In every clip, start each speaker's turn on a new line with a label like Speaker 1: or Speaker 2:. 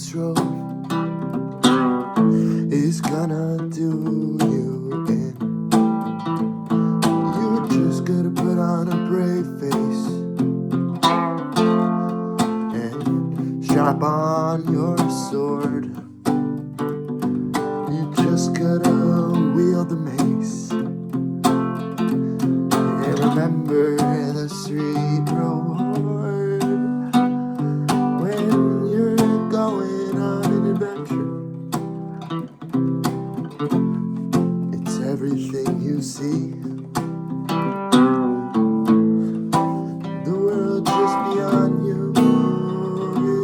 Speaker 1: this road is gonna do you in. You just gotta put on a brave face and sharpen your sword. You just gotta wield the mace and remember the sweet reward when you're going on an adventure. It's everything you see. The world just beyond you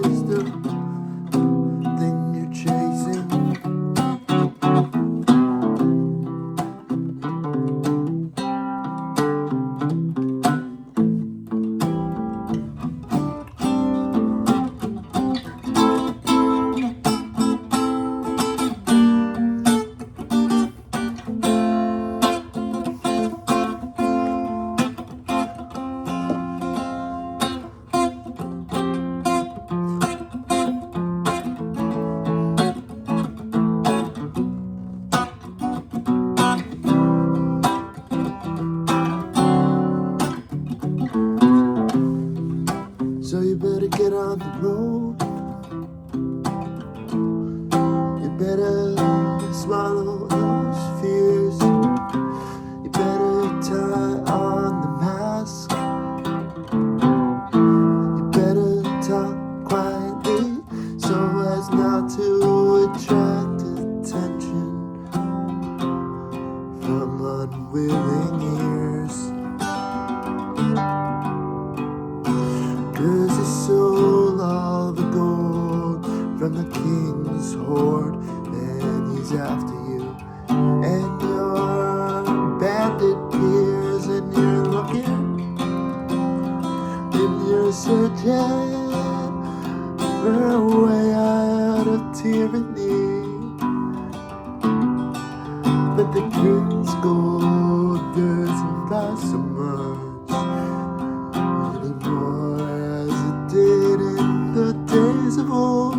Speaker 1: is the thing you're chasing. So you better get on the road. You better swallow those fears. You better tie on the mask. You better talk quietly so as not to attract attention from unwilling ears. 'Cause he stole all the gold from the king's hoard, and he's after you and your bandit peers, and you're looking and you're searching for a way out of tyranny. But the king's gold doesn't buy so much anymore as it did in the days of old.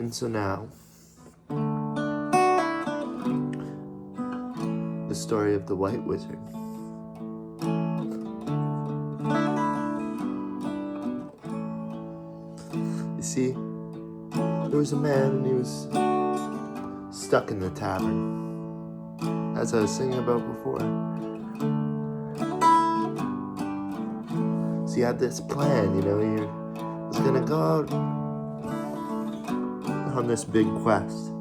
Speaker 1: And so now, the story of the White Wizard. You see, there was a man and he was stuck in the tavern, as I was singing about before. So he had this plan, he was gonna go out on this big quest.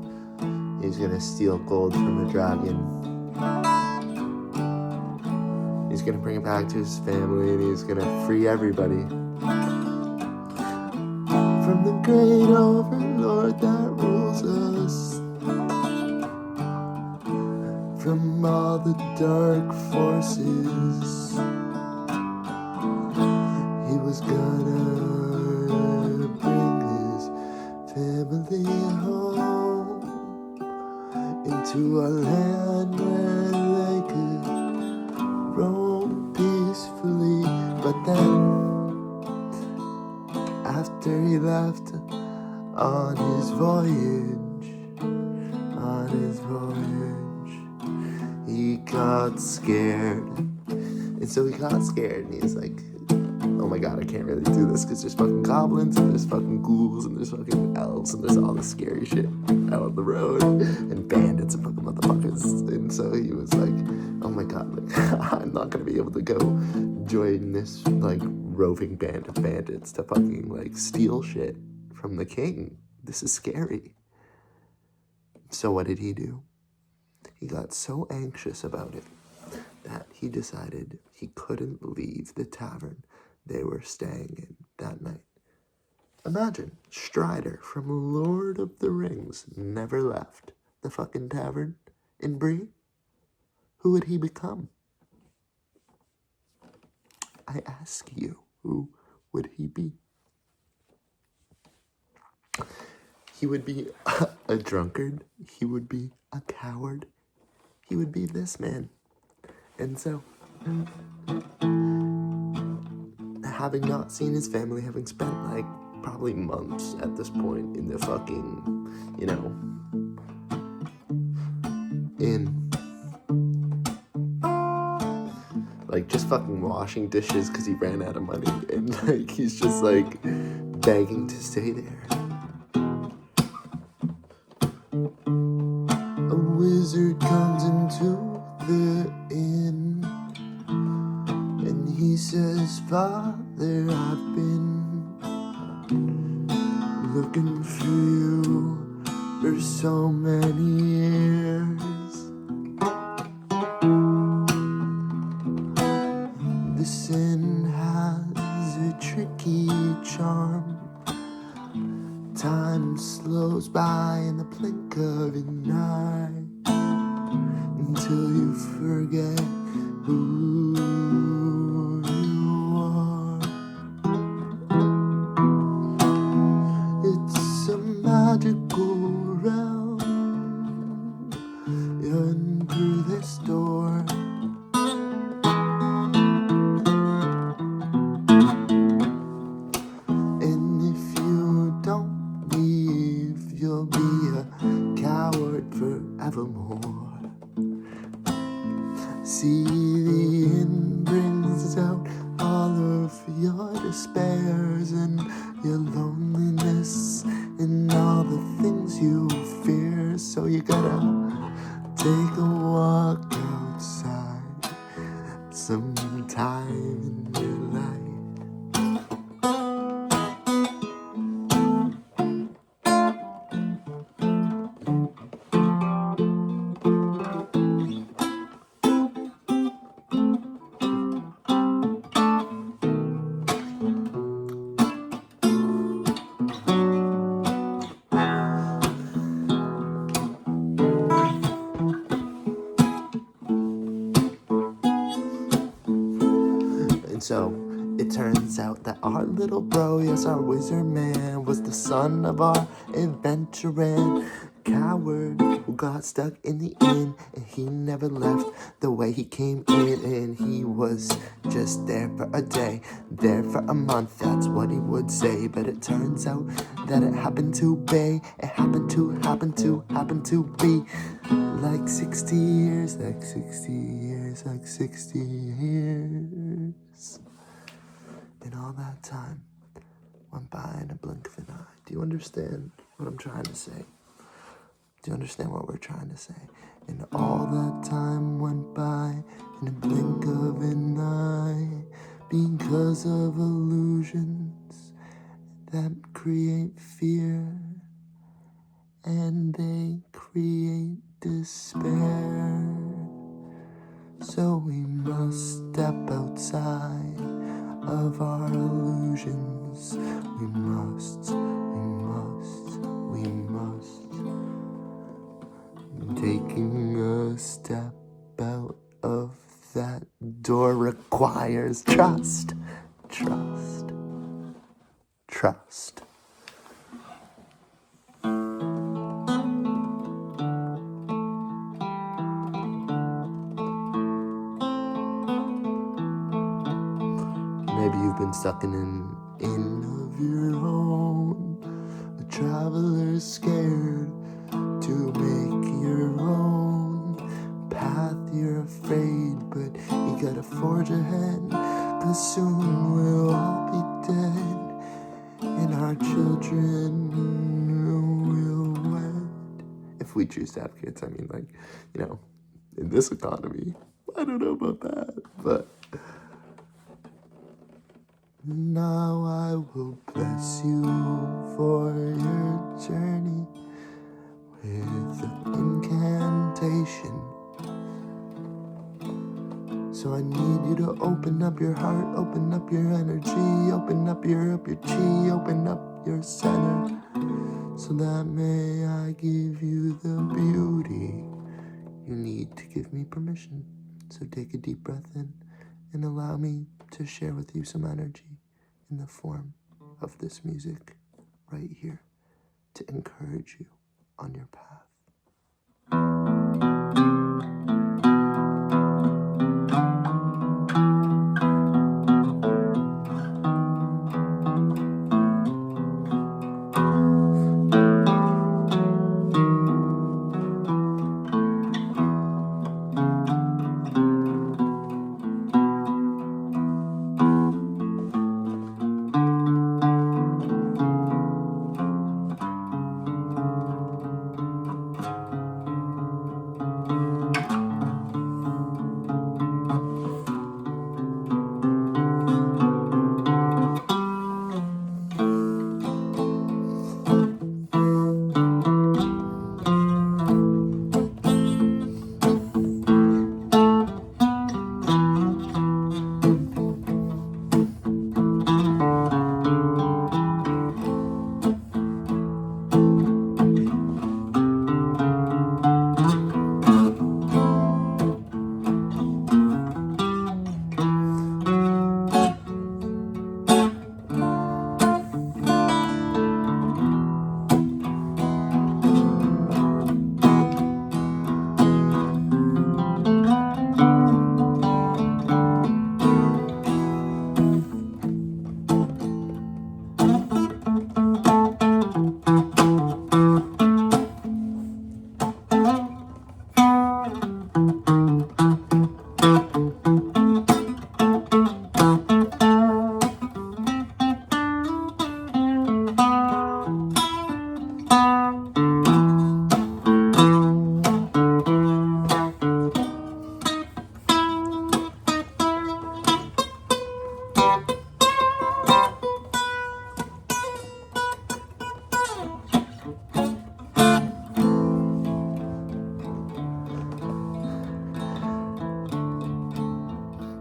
Speaker 1: He's gonna steal gold from a dragon. He's gonna bring it back to his family and he's gonna free everybody from the great overlord that rules us, from all the dark forces. He was gonna bring his family home into a land where they could roam peacefully. But then, after he left on his voyage, he got scared. And so he got scared and he's like, oh my god, I can't really do this because there's fucking goblins and there's fucking ghouls and there's fucking elves and there's all this scary shit out on the road and bandits and fucking motherfuckers. And so he was like, oh my god, like, I'm not gonna be able to go join this like roving band of bandits to fucking like steal shit from the king. This is scary. So what did he do? He got so anxious about it that he decided he couldn't leave the tavern they were staying in that night. Imagine, Strider from Lord of the Rings never left the fucking tavern in Bree. Who would he become? I ask you, who would he be? He would be a drunkard. He would be a coward. He would be this man. And so, having not seen his family, having spent like probably months at this point in the fucking, in like just fucking washing dishes because he ran out of money, and like he's just like begging to stay there. A wizard comes into the inn and he says, Father, I've been looking for you for so many years. The sin has a tricky charm. Time slows by in the blink of an eye until you forget who you are. It's a magical realm. Run through this door. And if you don't leave, you'll be a coward forevermore. See, the inn brings out all of your despairs and your loneliness and all the things you fear. So you gotta take a walk outside sometime in your life. And so, it turns out that our little bro, yes, our wizard man, was the son of our adventurer. coward who got stuck in the inn, and he never left the way he came in. And he was just there for a day, there for a month, that's what he would say. But it turns out that it happened to be, it happened to be like 60 years, like 60 years, like 60 years. And all that time went by in a blink of an eye. Do you understand what I'm trying to say? Do you understand what we're trying to say? And all that time went by in a blink of an eye, because of illusions that create fear, and they create despair. So we must step outside of our illusions. We must. Taking a step out of that door requires trust. Maybe you've been stuck in an inn of your own, a traveler scared to make your own path. You're afraid, but you gotta forge ahead, 'cause soon we'll all be dead, and our children will wed. If we choose to have kids, I mean, like, in this economy. I don't know about that, but now I will bless you for your journey with an incantation. So I need you to open up your heart, open up your energy, open up your chi, open up your center, so that may I give you the beauty you need to give me permission. So take a deep breath in and allow me to share with you some energy in the form of this music right here to encourage you on your path.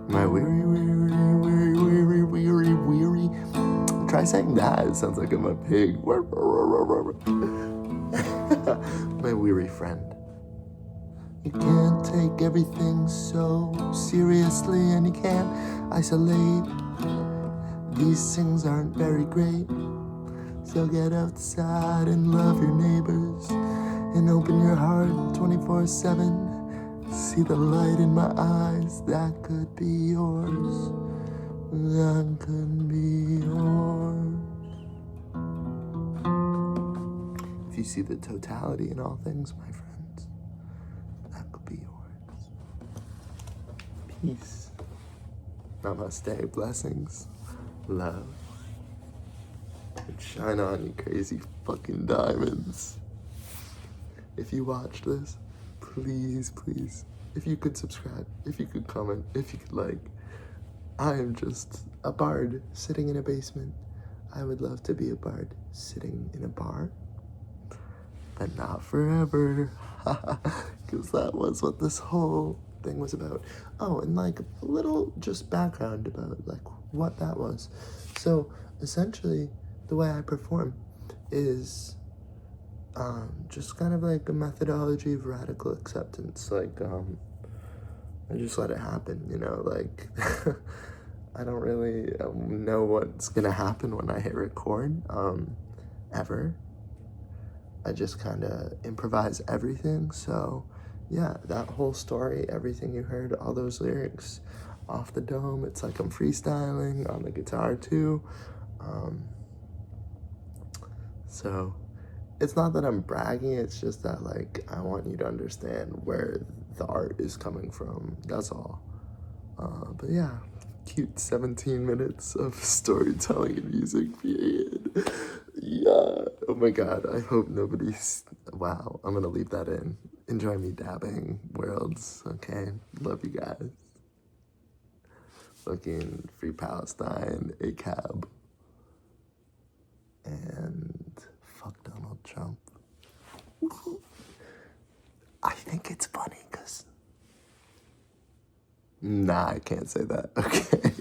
Speaker 1: My weary. Try saying that. It sounds like I'm a pig. My weary friend. You can't take everything so seriously, and you can't isolate. These things aren't very great. So get outside and love your neighbors, and open your heart 24/7. See the light in my eyes, that could be yours. That could be yours. If you see the totality in all things, my friends, that could be yours. Peace. Namaste. Blessings. Love. And shine on, you crazy fucking diamonds. If you watch this, please, please, if you could subscribe, if you could comment, if you could like. I am just a bard sitting in a basement. I would love to be a bard sitting in a bar, but not forever. Because that was what this whole thing was about. Oh, and like a little just background about like what that was. So essentially, the way I perform is just kind of like a methodology of radical acceptance. Like I just let it happen, you know, like I don't really know what's gonna happen when I hit record, ever. I just kind of improvise everything. So yeah, that whole story, everything you heard, all those lyrics off the dome, it's like I'm freestyling on the guitar too. So it's not that I'm bragging, it's just that like I want you to understand where the art is coming from, that's all. But yeah, cute 17 minutes of storytelling and music, period. Yeah, oh my god, I hope nobody's, wow, I'm gonna leave that in. Enjoy me dabbing, worlds, okay? Love you guys. Fucking Free Palestine, ACAB. And fuck Donald Trump. I think it's funny because... Nah, I can't say that. Okay.